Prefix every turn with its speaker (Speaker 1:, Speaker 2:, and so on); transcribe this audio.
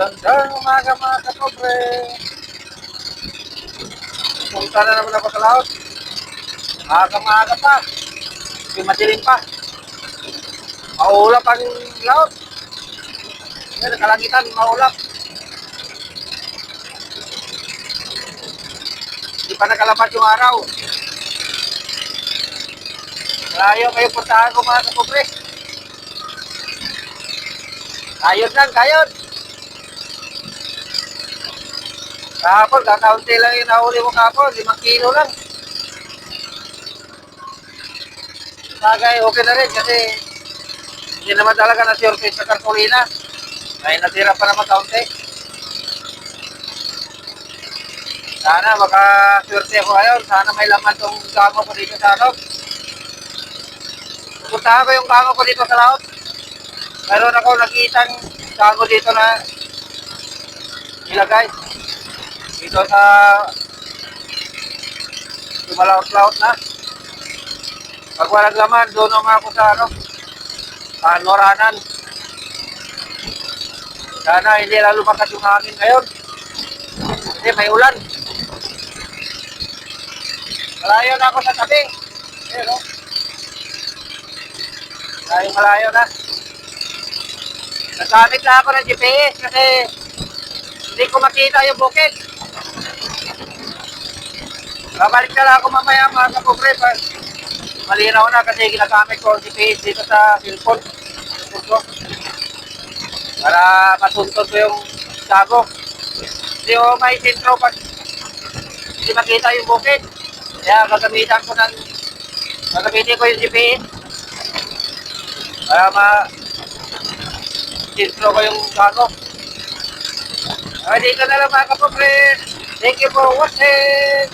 Speaker 1: Magandang umaga mga kapobre. Punta na naman ako sa laot. Maaga-maaga pa. Yung madilim pa. Maulap ang laot. Yan, kalangitan, maulap. Hindi pa nakalabas yung araw. Malayo kayo puntahan ko mga kapobre. Kayod lang, kayod. Kahapon, kakaunti lang yung nahuli mo kahapon. 5 kilo lang. Bagay, okay na rin kasi hindi naman talaga na-surface sa kartolina. May natira pa naman kaunti. Sana makaswerte ako ngayon. Sana may laman tong kamo ko dito sa ano. Puntahan ko yung kamo ko dito sa laot. Meron ako nakitang kamo dito na ilagay. Dito sa lumalaot-laot na. Pag walang laman, doon naman ako sa ano, sa Noranan. Sana hindi lalo lumakas yung hangin ngayon. Kasi may ulan. Malayo na ako sa tabi. Ayan o. Malayo na. Nagamit na ako ng GPS kasi hindi ko makita yung bukid. Babalik na lang ako mamaya mga kapobre. Malinaw na kasi ginagamit ko ang GPS dito sa cellphone. Para matuntun ko yung sago. Hindi ko may sentro pag hindi makita yung bukid. Kaya gagamitin ko yung GPS. Para sentro ko yung sago. Dito na lang mga kapobre. Thank you for watching.